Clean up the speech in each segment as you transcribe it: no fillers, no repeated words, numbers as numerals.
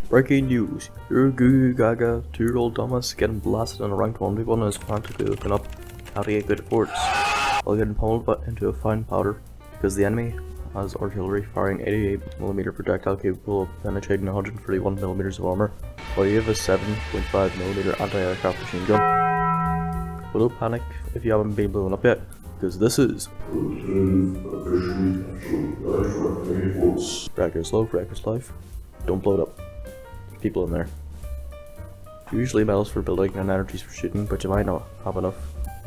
Breaking news, your Goo Gaga 2-year-old Thomas getting blasted in a ranked 1v1 is frantically looking up how to get good at forts, while getting pummeled into a fine powder because the enemy has artillery firing 88mm projectile capable of penetrating 131mm of armor, while you have a 7.5mm anti-aircraft machine gun. But don't panic if you haven't been blown up yet, because this is Wreckers Low, Wreckers Life. Don't blow it up. People in there. Usually metals for building and energies for shooting, but you might not have enough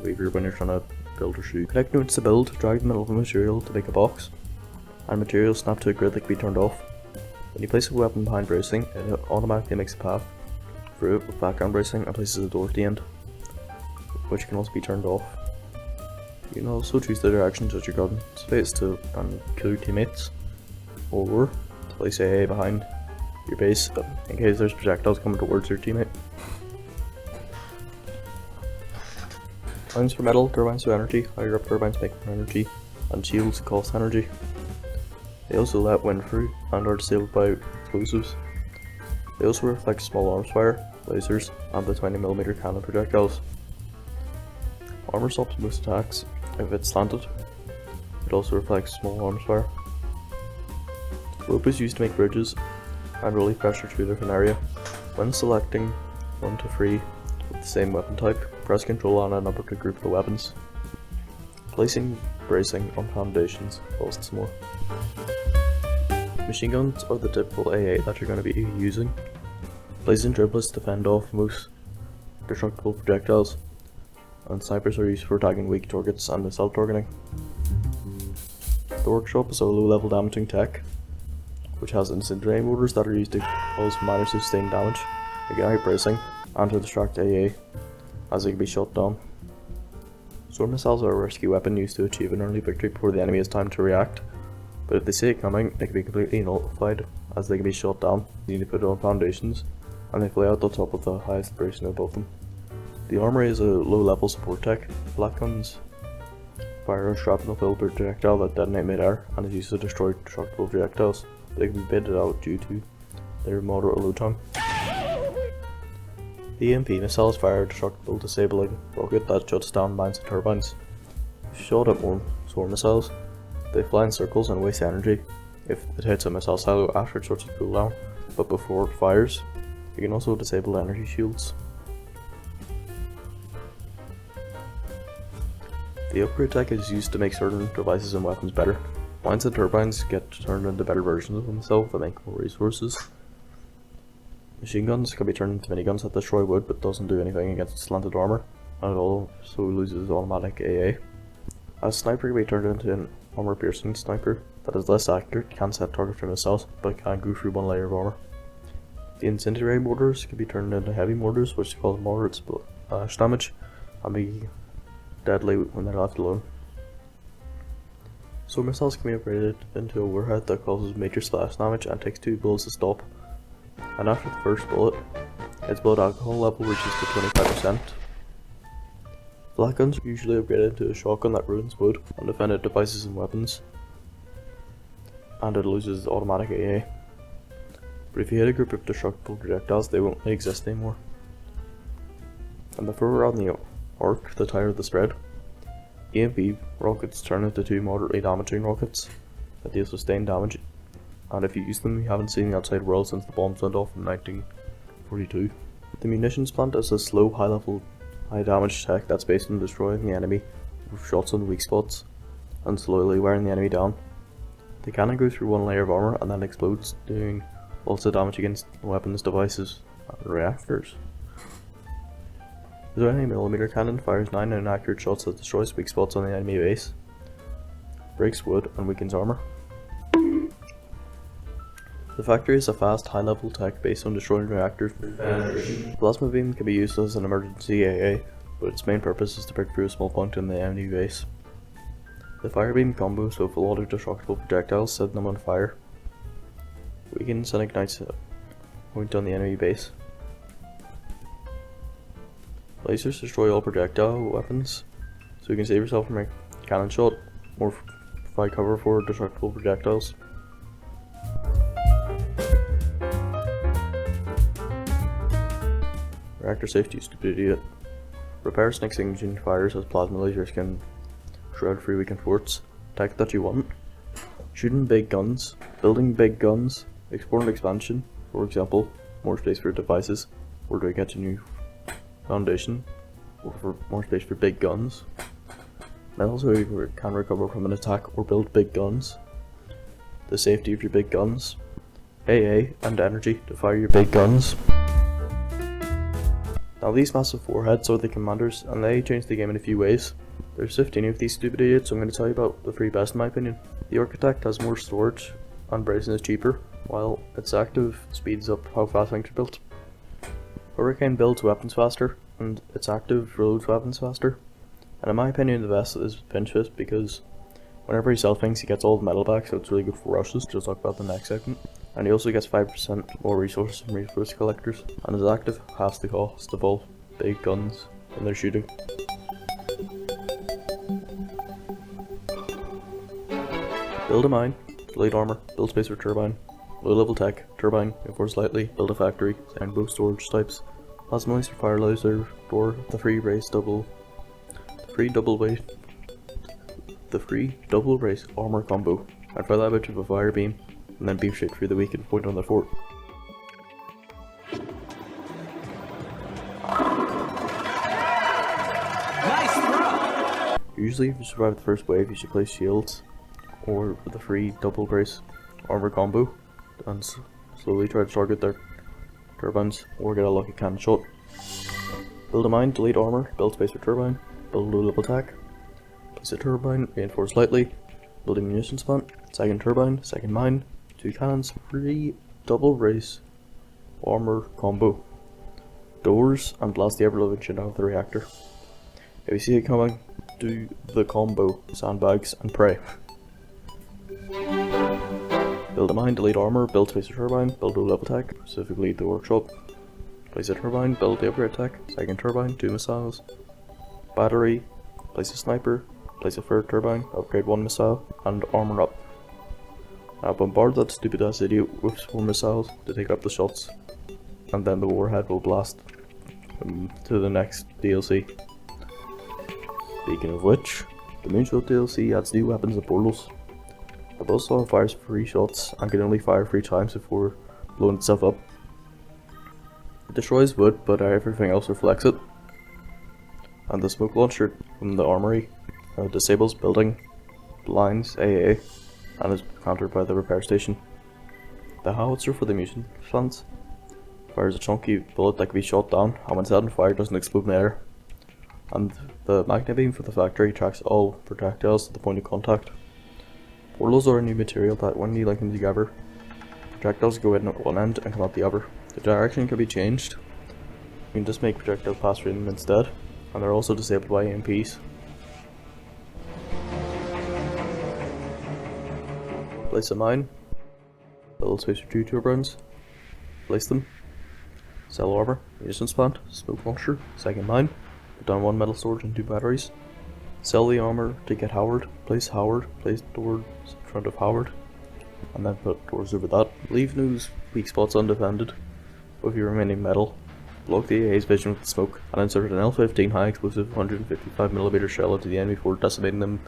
either when you're trying to build or shoot. Connect nodes to build, drag the middle of a material to make a box, and materials snap to a grid that can be turned off. When you place a weapon behind bracing, it automatically makes a path through it with background bracing and places a door at the end, which can also be turned off. You can also choose the directions of your gun space to kill your teammates, or to place AA behind your base in case there's projectiles coming towards your teammate. Turbines for metal, turbines for energy, higher up turbines make more energy, and shields cost energy. They also let wind through and are disabled by explosives. They also reflect small arms fire, lasers, and the 20mm cannon projectiles. Armor stops most attacks if it's slanted. It also reflects small arms fire. Rope is used to make bridges and relieve pressure to a different area. When selecting 1 to 3 with the same weapon type, press Ctrl and a number to group the weapons. Placing bracing on foundations costs more. Machine guns are the typical AA that you're going to be using. Placing driblets to fend off most destructible projectiles, and snipers are used for tagging weak targets and missile targeting. The workshop is a low level damaging tech, which has incendiary motors that are used to cause minor sustained damage, ignite bracing, and to distract AA as they can be shot down. Sword missiles are a risky weapon used to achieve an early victory before the enemy has time to react, but if they see it coming, they can be completely nullified as they can be shot down. You need to put it on foundations, and they fly out the top of the highest bracing above them. The armory is a low level support tech. Black guns fire a shrapnel filled projectile that detonates mid-air and is used to destroy destructible projectiles. They can be baited out due to their moderate load time. The EMP missiles fire a destructible disabling rocket that shuts down mines and turbines. If shot at more sword missiles, they fly in circles and waste energy if it hits a missile silo after it starts to cool down, but before it fires. You can also disable energy shields. The upgrade tech is used to make certain devices and weapons better. Mines and turbines get turned into better versions of themselves that make more resources. Machine guns can be turned into miniguns that destroy wood but doesn't do anything against slanted armor, and it also loses automatic AA. A sniper can be turned into an armor piercing sniper that is less accurate, can set target for missiles, but can go through one layer of armor. The incendiary mortars can be turned into heavy mortars which cause moderate splash damage and be deadly when they're left alone. Sword missiles can be upgraded into a warhead that causes major splash damage and takes 2 bullets to stop. And after the first bullet, its blood alcohol level reaches to 25%. Black guns are usually upgraded into a shotgun that ruins wood and defended devices and weapons, and it loses automatic AA. But if you hit a group of destructible projectiles, they won't exist anymore. And the further on the arc, the tighter the spread. EMP rockets turn into 2 moderately damaging rockets that deal sustained damage, and if you use them, you haven't seen the outside world since the bombs went off in 1942. The munitions plant is a slow, high damage tech that's based on destroying the enemy with shots on weak spots and slowly wearing the enemy down. The cannon goes through one layer of armor and then explodes, doing lots of damage against weapons, devices, and reactors. The 20mm cannon fires 9 inaccurate shots that destroys weak spots on the enemy base, breaks wood, and weakens armor. The factory is a fast, high-level tech based on destroying reactors. The plasma beam can be used as an emergency AA, but its main purpose is to break through a small point in the enemy base. The fire beam combos with a lot of destructible projectiles, setting them on fire, weakens and ignites a point on the enemy base. Lasers destroy all projectile weapons, so you can save yourself from a cannon shot or provide cover for destructible projectiles. Reactor safety, stupid idiot. Repair extinguishing fires as plasma lasers can shroud free weakened forts. Tech that you want. Shooting big guns. Building big guns. Exploring expansion. For example, more space for devices. Or do I get a new foundation? Or for more space for big guns. Metals can recover from an attack or build big guns. The safety of your big guns. AA and energy to fire your big guns. Now these massive warheads are the commanders, and they change the game in a few ways. There's 15 of these stupid idiots, so I'm going to tell you about the three best in my opinion. The Architect has more storage, and bracing is cheaper, while its active speeds up how fast things are built. Hurricane builds weapons faster, and its active reloads weapons faster. And in my opinion the best is Pinch Fist, because whenever he sells things he gets all the metal back, so it's really good for rushes, which I'll talk about in the next segment. And he also gets 5% more resources from resource collectors, and his active halves the cost of all big guns when they're shooting. Build a mine, delete armor, build space for turbine, low level tech, turbine, reinforce lightly, build a factory, and both storage types. Plasma laser, fire laser, door, the free double race armor combo, and fire that bitch with a fire beam, and then beam straight through the weakened point on the fort. Nice throw! Usually if you survive the first wave you should place shields, or with a free double brace armor combo, and slowly try to target their turbines, or get a lucky cannon shot. Build a mine, delete armor, build space for turbine, build a low level attack, place a turbine, reinforce lightly, build a munitions plant, second turbine, second mine, 2 cannons, free double race armor combo, doors, and blast the ever living shit out of the reactor. If you see it coming, do the combo, sandbags, and pray. Build a mine, delete armor, build space for turbine, build a low level attack, specifically the workshop. Place a turbine, build the upgrade attack, second turbine, 2 missiles, battery, place a sniper, place a third turbine, upgrade 1 missile, and armor up. Now bombard that stupid ass idiot with 4 missiles to take up the shots, and then the warhead will blast to the next DLC. Speaking of which, the Moonshot DLC adds new weapons and portals. The buzzsaw fires 3 shots and can only fire 3 times before blowing itself up. It destroys wood, but everything else reflects it. And the smoke launcher from the armory disables building, blinds AA, and is countered by the repair station. The howitzer for the munition plants fires a chunky bullet that can be shot down, and when set on fire doesn't explode in the air. And the magnet beam for the factory tracks all projectiles to the point of contact. Portals are a new material that when you link them together, projectiles go in at one end and come out the other. The direction can be changed. You can just make projectiles pass through them instead, and they're also disabled by EMPs. Place a mine, build space for 2 turbines, place them, sell armor, munitions plant, smoke launcher, second mine, put down 1 metal storage and 2 batteries, sell the armor to get Howard, place doors in front of Howard, and then put doors over that. Leave those weak spots undefended with your remaining metal, block the AA's vision with the smoke, and insert an L-15 high explosive 155mm shell into the enemy before decimating them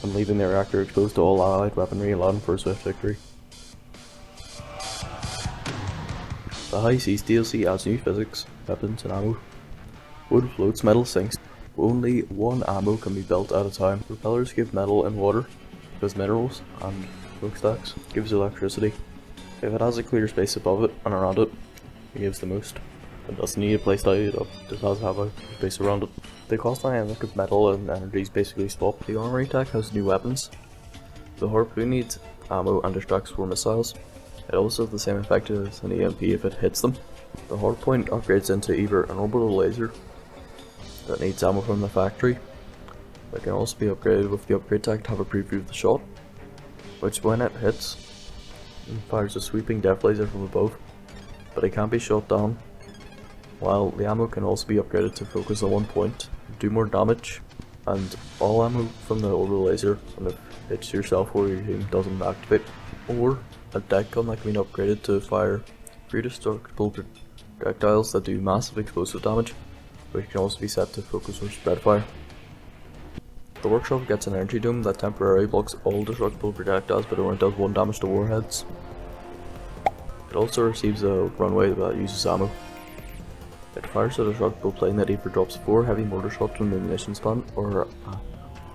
and leaving their reactor exposed to all allied weaponry, allowing for a swift victory. The High Seas DLC adds new physics, weapons, and ammo. Wood floats, metal sinks. Only 1 ammo can be built at a time. Propellers give metal and water, because minerals and smokestacks gives electricity. If it has a clear space above it and around it, it gives the most. It doesn't need a place to light it up, it just has to have a space around it. The cost dynamic of metal and energy is basically swapped. The armory tech has new weapons. The harpoon needs ammo and distracts 4 missiles. It also has the same effect as an EMP if it hits them. The hardpoint upgrades into either an orbital laser that needs ammo from the factory. It can also be upgraded with the upgrade tech to have a preview of the shot, which when it hits, it fires a sweeping death laser from above, but it can't be shot down. While the ammo can also be upgraded to focus on one point, do more damage, and all ammo from the orbital laser when it hits yourself or your team doesn't activate. Or a deck gun that can be upgraded to fire 3 destructible projectiles that do massive explosive damage, which can also be set to focus or spread fire. The workshop gets an energy dome that temporarily blocks all destructible projectiles but only does 1 damage to warheads. It also receives a runway that uses ammo. It fires a destructible plane that either drops 4 heavy mortar shots from the munitions plant or a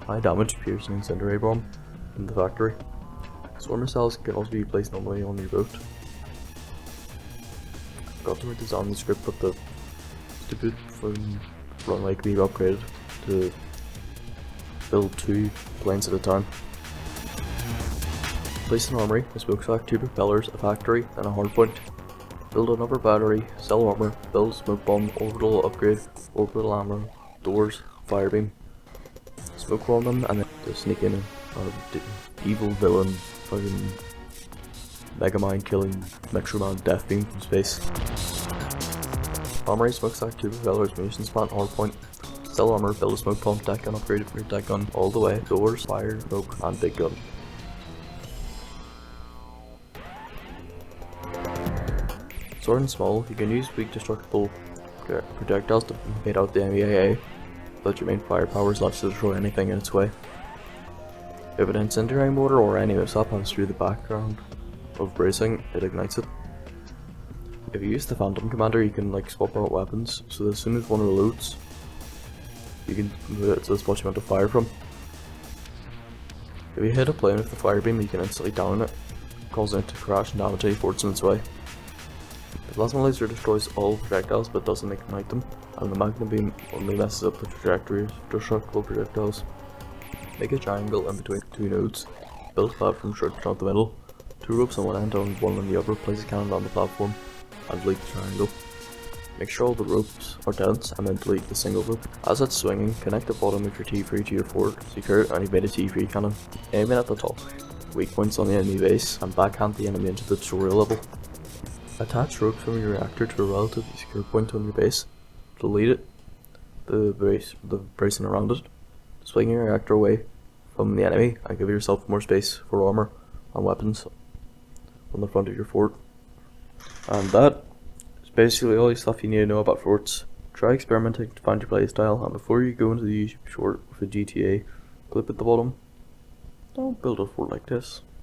high damage piercing incendiary bomb in the factory. Swarmer cells can also be placed normally on your boat. I forgot to write this on the script, but the stupid runway can be upgraded to build 2 planes at a time. Place an armory, a smokestack, 2 propellers, a factory, and a hardpoint. Build another battery, sell armor, build smoke bomb, orbital upgrade, orbital ammo, doors, firebeam. Smoke bomb them and then just sneak in evil villain fucking Megamind killing Metroman death beam from space. Armory, smokestack, 2 propellers, munitions plant, hardpoint. Sell armor, build a smoke bomb, deck gun, upgrade for your deck gun, all the way, doors, fire, smoke, and big gun. Sword and small, you can use weak destructible projectiles to bait out the MEAA, but your main firepower is left to destroy anything in its way. If an incendiary mortar or any mishap comes through the background of bracing, it ignites it. If you use the Phantom Commander, you can swap out weapons, so as soon as one reloads, you can move it to the spot you want to fire from. If you hit a plane with the fire beam, you can instantly down it, causing it to crash and damage any forts in its way. The plasma laser destroys all projectiles but doesn't ignite them, and the magna beam only messes up the trajectory of destructible projectiles. Make a triangle in between 2 nodes, build a platform stretched out the middle, 2 ropes on one end and 1 on the other, place a cannon on the platform, and delete the triangle. Make sure all the ropes are dense and then delete the single rope. As it's swinging, connect the bottom of your T3 to your fort, secure it, and you've made a T3 cannon. Aim it at the top, weak points on the enemy base, and backhand the enemy into the tutorial level. Attach ropes from your reactor to a relatively secure point on your base. Delete it, the bracing around it. Swing your reactor away from the enemy and give yourself more space for armor and weapons on the front of your fort. And that is basically all the stuff you need to know about forts. Try experimenting to find your playstyle, and before you go into the YouTube short with a GTA clip at the bottom, don't build a fort like this.